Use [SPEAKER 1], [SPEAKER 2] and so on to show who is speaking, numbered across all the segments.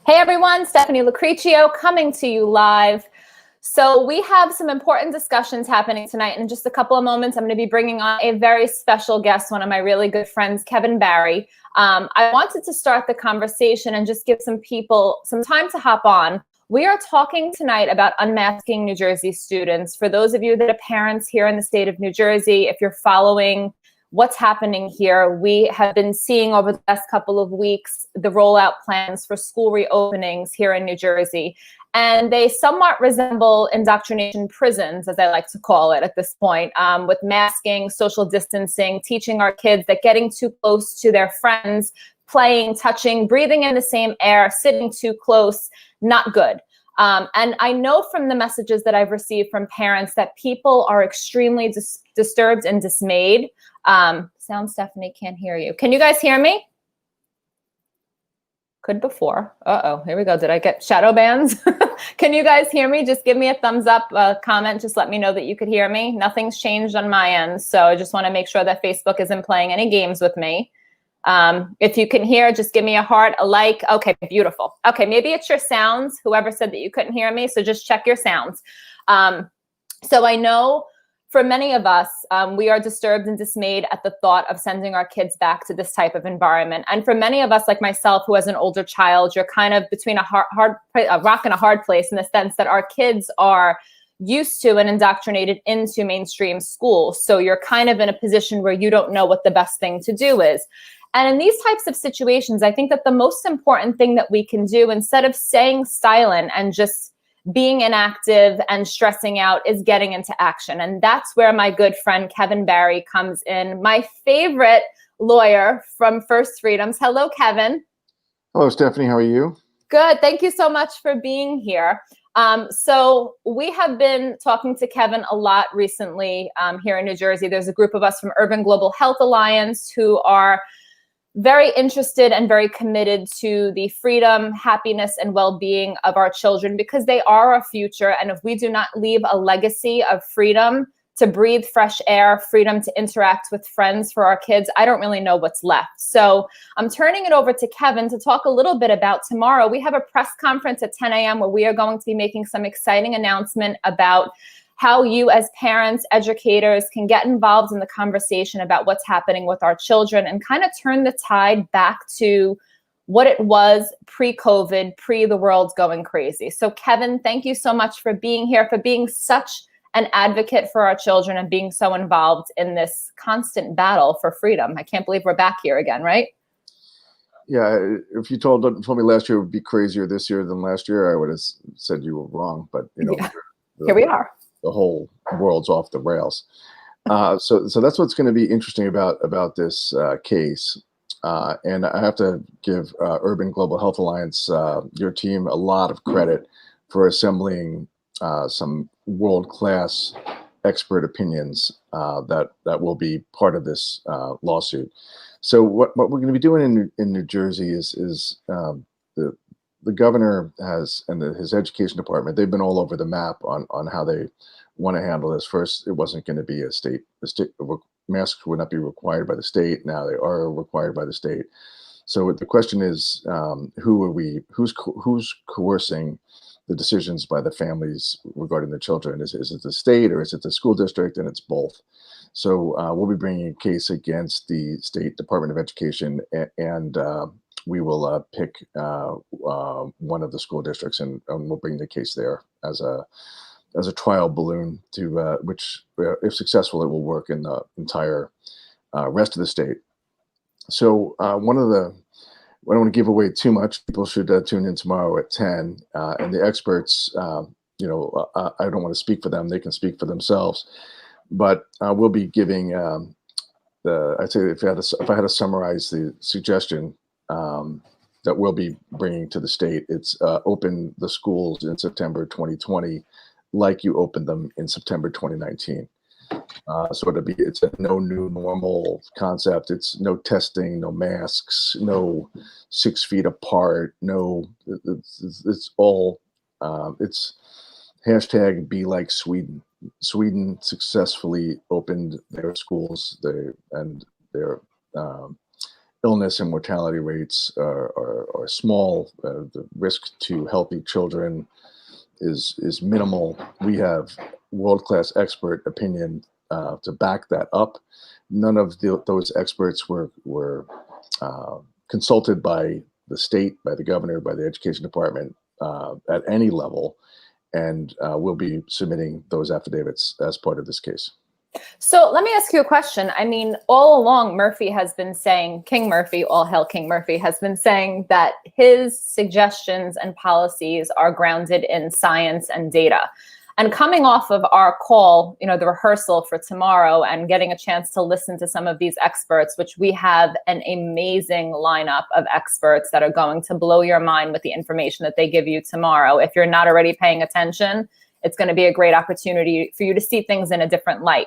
[SPEAKER 1] Hey everyone, Stephanie Lucrezio coming to you live. So we have some important discussions happening tonight. In just a couple of moments, I'm going to be bringing on a very special guest, one of my really good friends, Kevin Barry. I wanted to start the conversation and just give some people some time to hop on. We are talking tonight about unmasking New Jersey students. For those of you that are parents here in the state of New Jersey, if you're following what's happening here, we have been seeing over the last couple of weeks the rollout plans for school reopenings here in New Jersey. And they somewhat resemble indoctrination prisons, as I like to call it at this point, with masking, social distancing, teaching our kids that getting too close to their friends, playing, touching, breathing in the same air, sitting too close, not good. And I know from the messages that I've received from parents that people are extremely disturbed and dismayed. Sound Stephanie, can't hear you. Can you guys hear me? Could before. Uh-oh, here we go. Did I get shadow bans? Can you guys hear me? Just give me a thumbs up, a comment. Just let me know that you could hear me. Nothing's changed on my end. So I just want to make sure that Facebook isn't playing any games with me. If you can hear, just give me a heart, a like. Okay, beautiful. Okay, maybe it's your sounds. Whoever said that you couldn't hear me. So just check your sounds. So I know for many of us, we are disturbed and dismayed at the thought of sending our kids back to this type of environment. And for many of us, like myself, who has an older child, you're kind of between a rock and a hard place in the sense that our kids are used to and indoctrinated into mainstream schools. So you're kind of in a position where you don't know what the best thing to do is. And in these types of situations, I think that the most important thing that we can do, instead of staying silent and just being inactive and stressing out, is getting into action. And that's where my good friend Kevin Barry comes in, my favorite lawyer from First Freedoms. Hello, Kevin.
[SPEAKER 2] Hello, Stephanie. How are you?
[SPEAKER 1] Good. Thank you so much for being here. So we have been talking to Kevin a lot recently here in New Jersey. There's a group of us from Urban Global Health Alliance who are very interested and very committed to the freedom, happiness, and well-being of our children, because they are our future. And if we do not leave a legacy of freedom to breathe fresh air, freedom to interact with friends for our kids, I don't really know what's left. So I'm turning it over to Kevin to talk a little bit about tomorrow. We have a press conference at 10 a.m. where we are going to be making some exciting announcement about how you as parents, educators can get involved in the conversation about what's happening with our children and kind of turn the tide back to what it was pre-COVID, pre the world going crazy. So Kevin, thank you so much for being here, for being such an advocate for our children and being so involved in this constant battle for freedom. I can't believe we're back here again, right?
[SPEAKER 2] Yeah, if you told me last year would be crazier this year than last year, I would have said you were wrong. But you know,
[SPEAKER 1] yeah. Here we are.
[SPEAKER 2] The whole world's off the rails. So that's what's going to be interesting about this case. And I have to give Urban Global Health Alliance, your team, a lot of credit for assembling some world-class expert opinions that will be part of this lawsuit. So what we're going to be doing in New Jersey is the governor has, and his education department, they've been all over the map on how they want to handle this. First, it wasn't going to be the state masks would not be required by the state. Now they are required by the state. So the question is, who's coercing the decisions by the families regarding the children? Is it the state or is it the school district? And it's both. So we'll be bringing a case against the State Department of Education, and we will pick one of the school districts, and we'll bring the case there as a trial balloon to which, if successful, it will work in the entire rest of the state. So I don't want to give away too much. People should tune in tomorrow at 10. And the experts, I don't want to speak for them. They can speak for themselves. But we'll be giving I'd say if I had to summarize the suggestion that we'll be bringing to the state, it's open the schools in September 2020 like you opened them in September 2019. So it's a no new normal concept. It's no testing, no masks, no 6 feet apart. No, it's all, it's hashtag be like Sweden. Sweden successfully opened their schools, and their illness and mortality rates are small. The risk to healthy children is minimal. We have world-class expert opinion to back that up. None of those experts were consulted by the state, by the governor, by the education department at any level, and we'll be submitting those affidavits as part of this case.
[SPEAKER 1] So let me ask you a question. I mean, all along, Murphy has been saying, King Murphy, all hail King Murphy, has been saying that his suggestions and policies are grounded in science and data. And coming off of our call, you know, the rehearsal for tomorrow, and getting a chance to listen to some of these experts, which we have an amazing lineup of experts that are going to blow your mind with the information that they give you tomorrow. If you're not already paying attention, it's going to be a great opportunity for you to see things in a different light.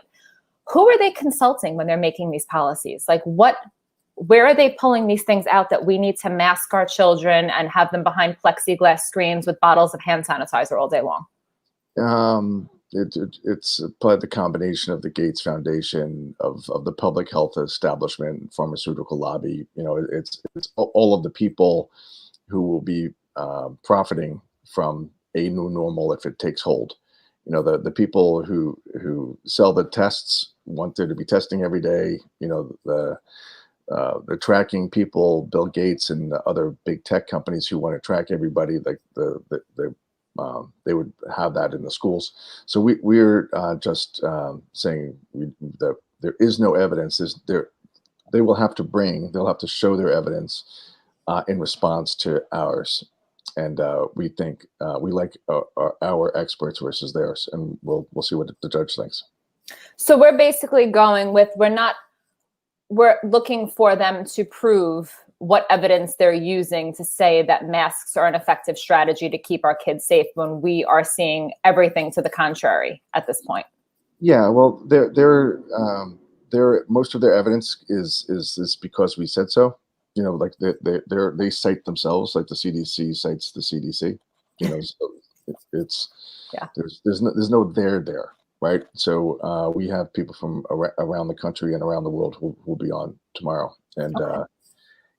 [SPEAKER 1] Who are they consulting when they're making these policies? Like where are they pulling these things out that we need to mask our children and have them behind plexiglass screens with bottles of hand sanitizer all day long?
[SPEAKER 2] It's probably the combination of the Gates Foundation, of the public health establishment, pharmaceutical lobby. You know, it's all of the people who will be profiting from a new normal if it takes hold. You know, the people who sell the tests want there to be testing every day. You know, the tracking people, Bill Gates and the other big tech companies who want to track everybody, like they would have that in the schools. So we're just saying that there is no evidence. They'll have to show their evidence in response to ours. And we think we like our experts versus theirs, and we'll see what the judge thinks.
[SPEAKER 1] So we're basically going with, we're looking for them to prove what evidence they're using to say that masks are an effective strategy to keep our kids safe, when we are seeing everything to the contrary at this point.
[SPEAKER 2] Yeah, well, most of their evidence is because we said so. You know, like they cite themselves, like the CDC cites the CDC. You know, so it's
[SPEAKER 1] yeah.
[SPEAKER 2] There's no there, right? So we have people from around the country and around the world who will be on tomorrow, and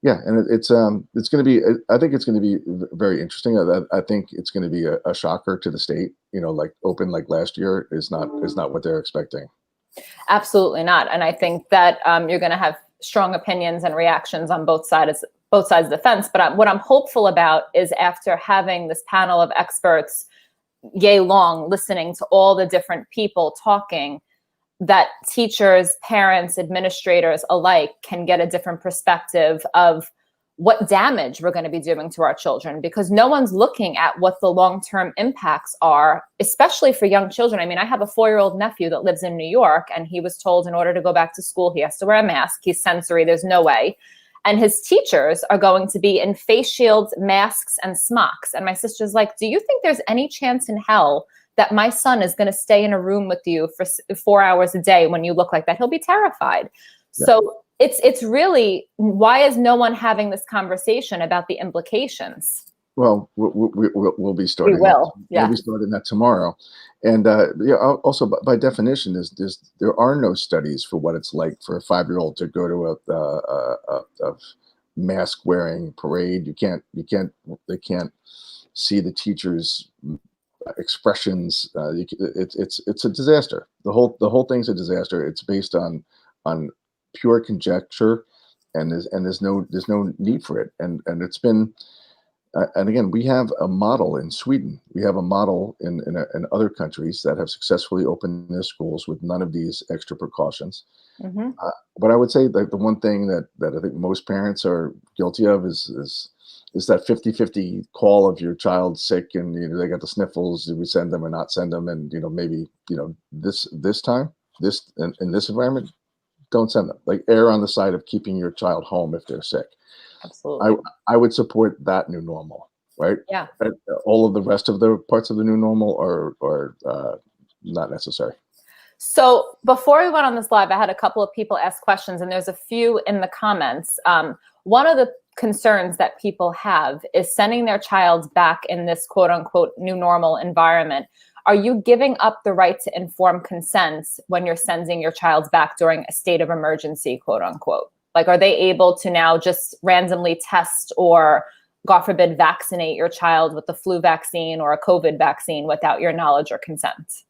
[SPEAKER 1] Okay.
[SPEAKER 2] yeah, and it's going to be. I think it's going to be very interesting. I think it's going to be a shocker to the state. You know, like open like last year is not what they're expecting.
[SPEAKER 1] Absolutely not. And I think that you're going to have strong opinions and reactions on both sides of the fence. But what I'm hopeful about is, after having this panel of experts yay long, listening to all the different people talking, that teachers, parents, administrators alike can get a different perspective of what damage we're going to be doing to our children, because no one's looking at what the long-term impacts are, especially for young children. I mean, I have a 4-year-old nephew that lives in New York, and he was told in order to go back to school, he has to wear a mask. He's sensory. There's no way. And his teachers are going to be in face shields, masks, and smocks. And my sister's like, do you think there's any chance in hell that my son is going to stay in a room with you for 4 hours a day when you look like that? He'll be terrified. Yeah. So it's really, why is no one having this conversation about the implications?
[SPEAKER 2] Well, we'll be starting.
[SPEAKER 1] We will. Yeah.
[SPEAKER 2] We'll be starting that tomorrow. And yeah, also by definition, there are no studies for what it's like for a 5-year-old to go to a mask wearing parade. They can't see the teachers' expressions. It's a disaster. The whole thing's a disaster. It's based on pure conjecture, and there's no need for it. And it's been. And again, we have a model in Sweden. We have a model in other countries that have successfully opened their schools with none of these extra precautions. Mm-hmm. But I would say that the one thing that I think most parents are guilty of is that 50-50 call of your child sick and they got the sniffles. Do we send them or not send them? And maybe this time in this environment, don't send them. Like, err on the side of keeping your child home if they're sick.
[SPEAKER 1] Absolutely.
[SPEAKER 2] I would support that new normal, right?
[SPEAKER 1] Yeah.
[SPEAKER 2] All of the rest of the parts of the new normal are not necessary.
[SPEAKER 1] So before we went on this live, I had a couple of people ask questions, and there's a few in the comments. One of the concerns that people have is sending their child back in this quote unquote new normal environment. Are you giving up the right to informed consent when you're sending your child back during a state of emergency, quote unquote? Like, are they able to now just randomly test or, God forbid, vaccinate your child with the flu vaccine or a COVID vaccine without your knowledge or consent?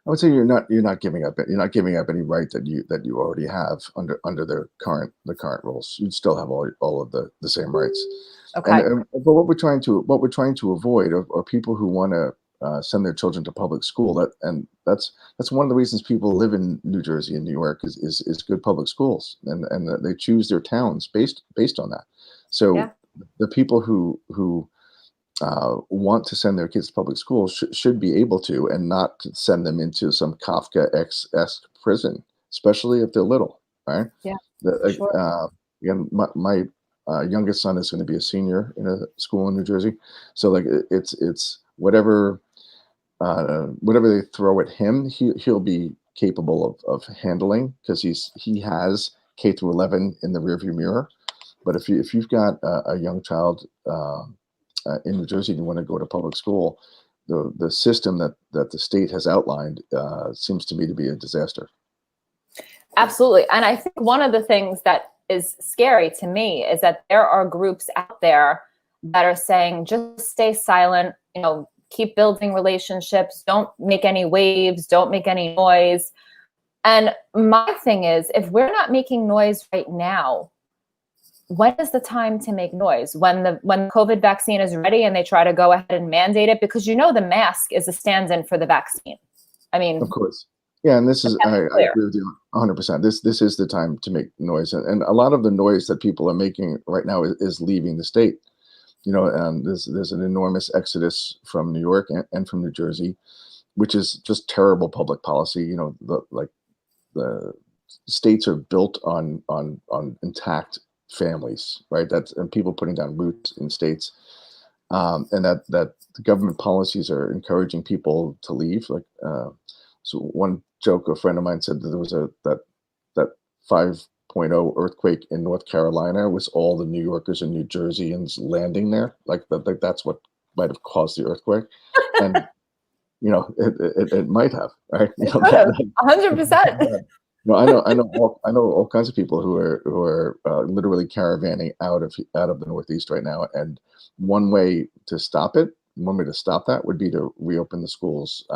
[SPEAKER 2] I would say you're not giving up any right that you already have under the current rules. You'd still have all of the same rights.
[SPEAKER 1] Okay.
[SPEAKER 2] But what we're trying to avoid are people who want to send their children to public school. That's one of the reasons people live in New Jersey and New York is good public schools, and that they choose their towns based on that. So
[SPEAKER 1] Yeah.
[SPEAKER 2] the people who want to send their kids to public school should be able to, and not to send them into some Kafka-esque prison, especially if they're little, right?
[SPEAKER 1] Yeah.
[SPEAKER 2] The,
[SPEAKER 1] Sure.
[SPEAKER 2] again, my youngest son is going to be a senior in a school in New Jersey, so like it's whatever they throw at him, he'll be capable of handling, because he has K through 11 in the rearview mirror. But if you've got a young child in New Jersey and you want to go to public school, the system that the state has outlined seems to me to be a disaster.
[SPEAKER 1] Absolutely. And I think one of the things that is scary to me is that there are groups out there that are saying, just stay silent, keep building relationships, don't make any waves, don't make any noise. And my thing is, if we're not making noise right now, when is the time to make noise? When the COVID vaccine is ready and they try to go ahead and mandate it, because the mask is a stand-in for the vaccine. I mean,
[SPEAKER 2] Of course. Yeah, and this is I
[SPEAKER 1] clear.
[SPEAKER 2] agree with you 100%. This is the time to make noise, and a lot of the noise that people are making right now is leaving the state. There's an enormous exodus from New York and from New Jersey, which is just terrible public policy. The states are built on intact families, right? And people putting down roots in states, and that the government policies are encouraging people to leave. So one joke a friend of mine said that there was that 5.0 earthquake in North Carolina was all the New Yorkers and New Jerseyans landing there. Like that's what might have caused the earthquake, and it might have, right?
[SPEAKER 1] It could have, 100%.
[SPEAKER 2] I know all kinds of people who are literally caravanning out of the Northeast right now, and one way to stop that would be to reopen the schools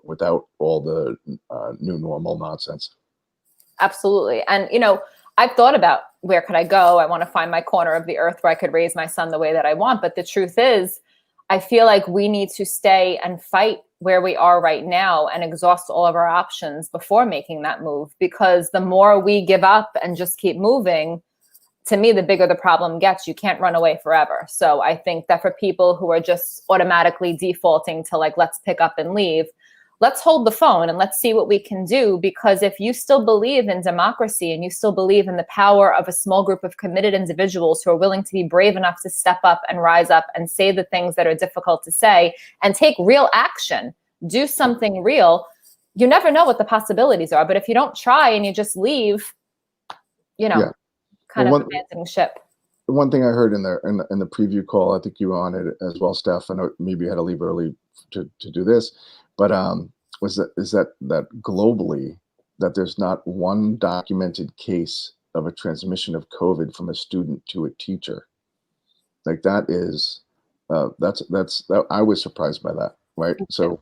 [SPEAKER 2] without all the new normal nonsense.
[SPEAKER 1] Absolutely. And, I've thought about, where could I go? I want to find my corner of the earth where I could raise my son the way that I want. But the truth is, I feel like we need to stay and fight where we are right now and exhaust all of our options before making that move. Because the more we give up and just keep moving, to me, the bigger the problem gets. You can't run away forever. So I think that for people who are just automatically defaulting to let's pick up and leave, let's hold the phone and let's see what we can do. Because if you still believe in democracy and you still believe in the power of a small group of committed individuals who are willing to be brave enough to step up and rise up and say the things that are difficult to say and take real action, do something real, you never know what the possibilities are. But if you don't try and you just leave,
[SPEAKER 2] Yeah.
[SPEAKER 1] kind
[SPEAKER 2] Well,
[SPEAKER 1] of abandoning ship.
[SPEAKER 2] The one thing I heard in the preview call, I think you were on it as well, Steph. I know maybe you had to leave early to do this, but is that globally that there's not one documented case of a transmission of COVID from a student to a teacher. Like that is I was surprised by that, right? So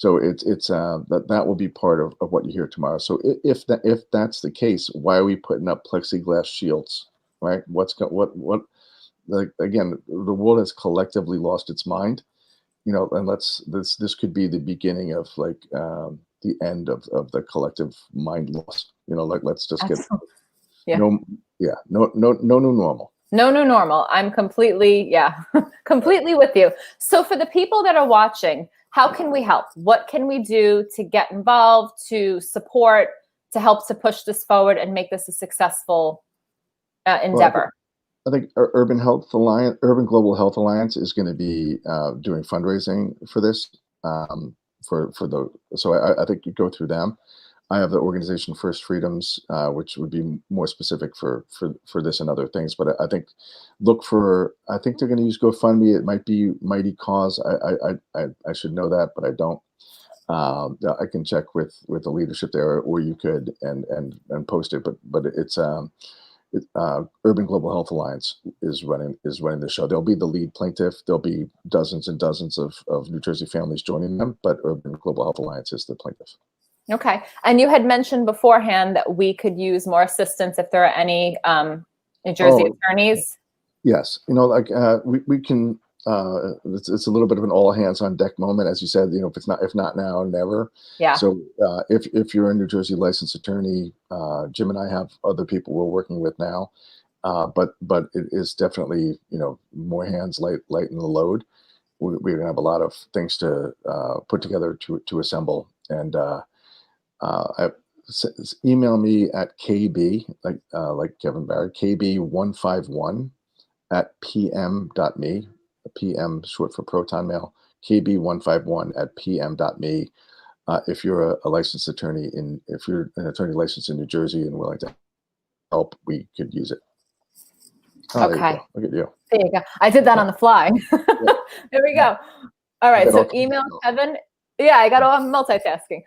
[SPEAKER 2] it's that will be part of what you hear tomorrow. So if that's the case, why are we putting up plexiglass shields, right? What like again, the world has collectively lost its mind, and this could be the beginning of the end of the collective mind loss. Let's just get
[SPEAKER 1] Yeah.
[SPEAKER 2] no new normal.
[SPEAKER 1] No new normal. I'm completely, completely with you. So for the people that are watching, how can we help? What can we do to get involved, to support, to help to push this forward and make this a successful endeavor?
[SPEAKER 2] I think Urban Global Health Alliance is going to be doing fundraising for this. So I think you go through them. I have the organization First Freedoms, which would be more specific for this and other things. But I think I think they're going to use GoFundMe. It might be Mighty Cause. I should know that, but I don't. I can check with the leadership there, or you could and post it. But Urban Global Health Alliance is running the show. They'll be the lead plaintiff. There'll be dozens and dozens of New Jersey families joining them, but Urban Global Health Alliance is the plaintiff.
[SPEAKER 1] Okay. And you had mentioned beforehand that we could use more assistance if there are any New Jersey attorneys.
[SPEAKER 2] Yes. Like we can, it's a little bit of an all hands on deck moment, as you said, if not now, never.
[SPEAKER 1] Yeah.
[SPEAKER 2] So if you're a New Jersey licensed attorney, Jim and I have other people we're working with now, but it is definitely, more hands lighten the load. We're going to have a lot of things to put together to assemble. And email me at KB, like Kevin Barrett, KB151 at pm.me. PM short for proton mail. KB151 at pm.me. If you're a licensed attorney if you're an attorney licensed in New Jersey and willing to help, we could use it. Oh,
[SPEAKER 1] okay.
[SPEAKER 2] There you go. Look at you.
[SPEAKER 1] There you go. I did that on the fly. There we go. All right. So email Kevin. Yeah, I got all multitasking.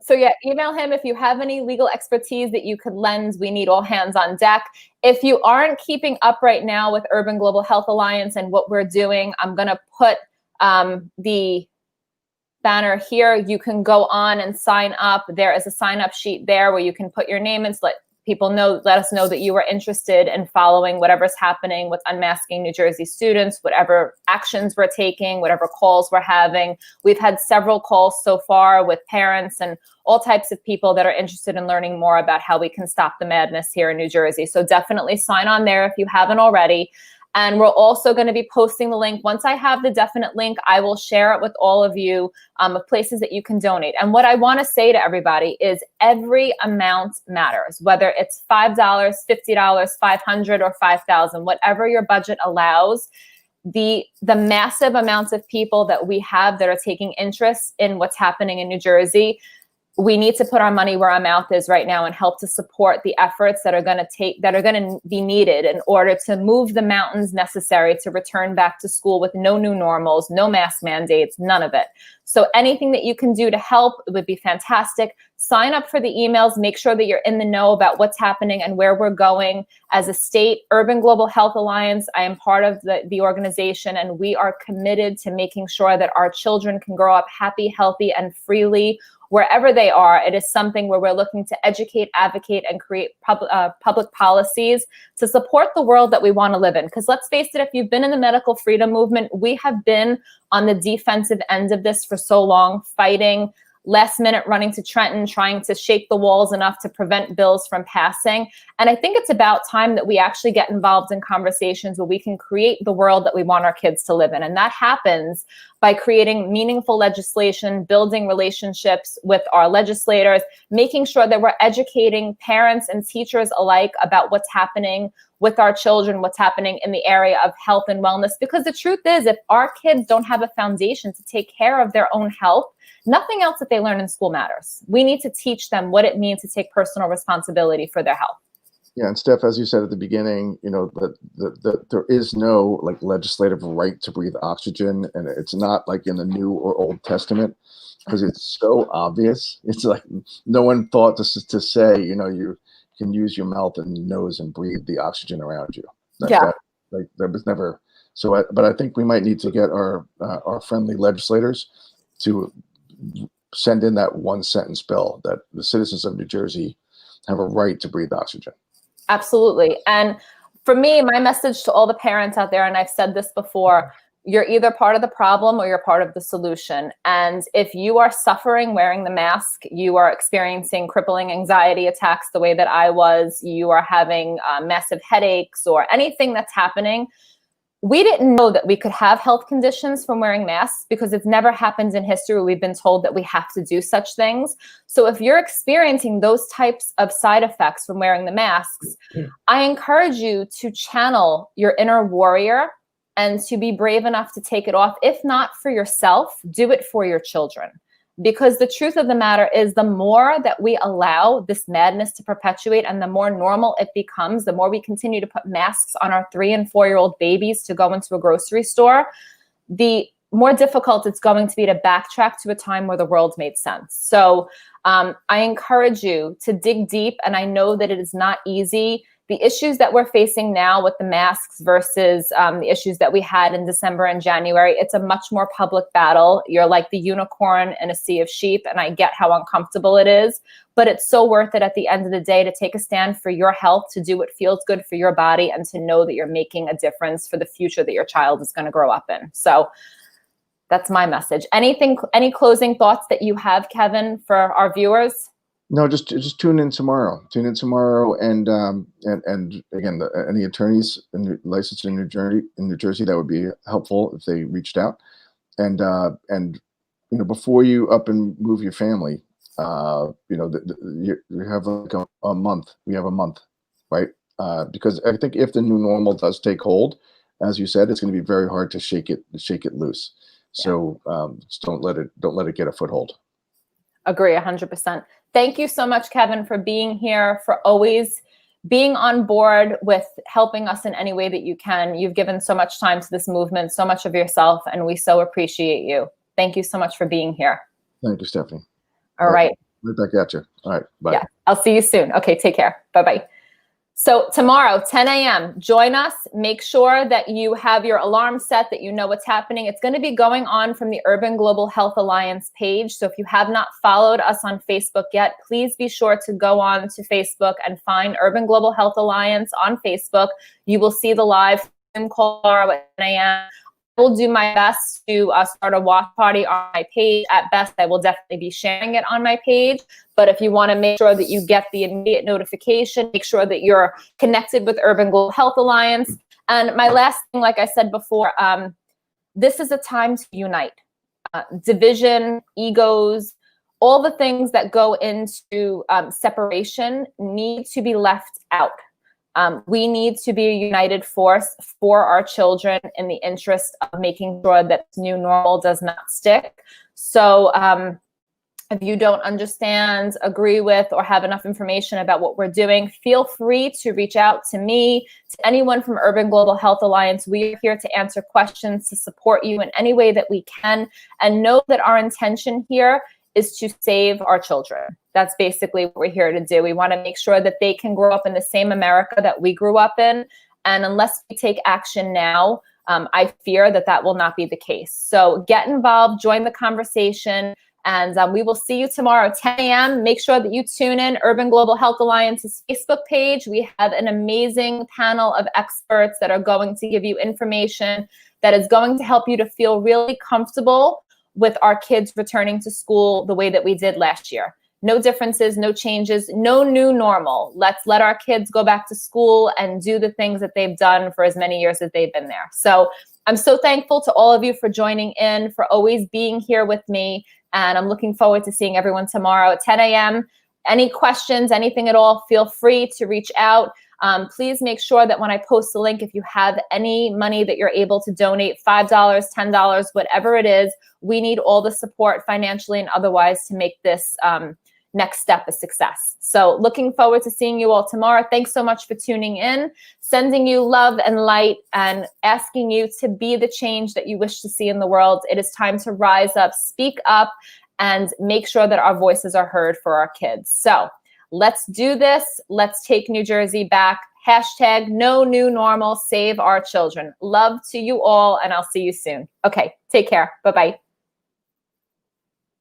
[SPEAKER 1] So yeah, email him if you have any legal expertise that you could lend. We need all hands on deck. If you aren't keeping up right now with Urban Global Health Alliance and what we're doing, I'm going to put the banner here. You can go on and sign up. There is a sign up sheet there where you can put your name and let people know, let us know that you are interested in following whatever's happening with Unmasking New Jersey Students, whatever actions we're taking, whatever calls we're having. We've had several calls so far with parents and all types of people that are interested in learning more about how we can stop the madness here in New Jersey. So definitely sign on there if you haven't already. And we're also going to be posting the link. Once I have the definite link, I will share it with all of you of places that you can donate. And what I want to say to everybody is every amount matters, whether it's $5, $50, $500, or $5,000, whatever your budget allows. The massive amounts of people that we have that are taking interest in what's happening in New Jersey, we need to put our money where our mouth is right now and help to support the efforts that are going to be needed in order to move the mountains necessary to return back to school with no new normals, no mask mandates, none of it. So anything that you can do to help would be fantastic. Sign up for the emails. Make sure that you're in the know about what's happening and where we're going as a state. Urban Global Health Alliance, I am part of the organization, and we are committed to making sure that our children can grow up happy, healthy, and freely wherever they are. It is something where we're looking to educate, advocate, and create public policies to support the world that we want to live in. Because let's face it, if you've been in the medical freedom movement, we have been on the defensive end of this for so long, fighting, last minute running to Trenton, trying to shake the walls enough to prevent bills from passing. And I think it's about time that we actually get involved in conversations where we can create the world that we want our kids to live in. And that happens by creating meaningful legislation, building relationships with our legislators, making sure that we're educating parents and teachers alike about what's happening with our children, what's happening in the area of health and wellness. Because the truth is, if our kids don't have a foundation to take care of their own health, nothing else that they learn in school matters. We need to teach them what it means to take personal responsibility for their health.
[SPEAKER 2] Yeah, and Steph, as you said at the beginning, that there is no legislative right to breathe oxygen, and it's not like in the New or Old Testament, because it's so obvious. It's like no one thought to say, you can use your mouth and nose and breathe the oxygen around you. That was never. So, but I think we might need to get our friendly legislators to send in that one sentence bill that the citizens of New Jersey have a right to breathe oxygen.
[SPEAKER 1] Absolutely. And for me, my message to all the parents out there, and I've said this before, you're either part of the problem or you're part of the solution. And if you are suffering wearing the mask, you are experiencing crippling anxiety attacks the way that I was, you are having massive headaches or anything that's happening, we didn't know that we could have health conditions from wearing masks because it's never happened in history where we've been told that we have to do such things. So if you're experiencing those types of side effects from wearing the masks, I encourage you to channel your inner warrior and to be brave enough to take it off. If not for yourself, do it for your children. Because the truth of the matter is, the more that we allow this madness to perpetuate and the more normal it becomes, the more we continue to put masks on our 3- and 4-year-old babies to go into a grocery store, the more difficult it's going to be to backtrack to a time where the world made sense. So I encourage you to dig deep, and I know that it is not easy the issues that we're facing now with the masks versus the issues that we had in December and January, it's a much more public battle. You're like the unicorn in a sea of sheep, and I get how uncomfortable it is, but it's so worth it at the end of the day to take a stand for your health, to do what feels good for your body, and to know that you're making a difference for the future that your child is going to grow up in. So that's my message. Any closing thoughts that you have, Kevin, for our viewers?
[SPEAKER 2] No, just tune in tomorrow. Tune in tomorrow, and again, any attorneys licensed in New Jersey, that would be helpful if they reached out. And before you up and move your family, you have like a month. We have a month, right? Because I think if the new normal does take hold, as you said, it's going to be very hard to shake it loose. So just don't let it get a foothold.
[SPEAKER 1] Agree 100%. Thank you so much, Kevin, for being here, for always being on board with helping us in any way that you can. You've given so much time to this movement, so much of yourself, and we so appreciate you. Thank you so much for being here.
[SPEAKER 2] Thank you, Stephanie.
[SPEAKER 1] All right.
[SPEAKER 2] Right back at you. All right. Bye.
[SPEAKER 1] Yeah, I'll see you soon. Okay, take care. Bye-bye. So tomorrow, 10 a.m., join us. Make sure that you have your alarm set, that you know what's happening. It's going to be going on from the Urban Global Health Alliance page. So if you have not followed us on Facebook yet, please be sure to go on to Facebook and find Urban Global Health Alliance on Facebook. You will see the live Zoom call tomorrow at 10 a.m. I will do my best to start a watch party on my page. At best, I will definitely be sharing it on my page. But if you want to make sure that you get the immediate notification, make sure that you're connected with Urban Global Health Alliance. And my last thing, like I said before, this is a time to unite. Division, egos, all the things that go into separation need to be left out. We need to be a united force for our children in the interest of making sure that this new normal does not stick. So if you don't understand, agree with, or have enough information about what we're doing, feel free to reach out to me, to anyone from Urban Global Health Alliance. We are here to answer questions, to support you in any way that we can, and know that our intention here is to save our children. That's basically what we're here to do. We want to make sure that they can grow up in the same America that we grew up in. And unless we take action now, I fear that that will not be the case. So get involved, join the conversation, and we will see you tomorrow, 10 a.m. Make sure that you tune in Urban Global Health Alliance's Facebook page. We have an amazing panel of experts that are going to give you information that is going to help you to feel really comfortable with our kids returning to school the way that we did last year. No differences, no changes, no new normal. Let's let our kids go back to school and do the things that they've done for as many years as they've been there. So I'm so thankful to all of you for joining in, for always being here with me. And I'm looking forward to seeing everyone tomorrow at 10 a.m. Any questions, anything at all, feel free to reach out. Please make sure that when I post the link, if you have any money that you're able to donate, $5, $10, whatever it is, we need all the support financially and otherwise to make this next step a success. So looking forward to seeing you all tomorrow. Thanks so much for tuning in, sending you love and light, and asking you to be the change that you wish to see in the world. It is time to rise up, speak up, and make sure that our voices are heard for our kids. So let's do this. Let's take New Jersey back. Hashtag no new normal, save our children. Love to you all, and I'll see you soon. Okay, take care. Bye-bye.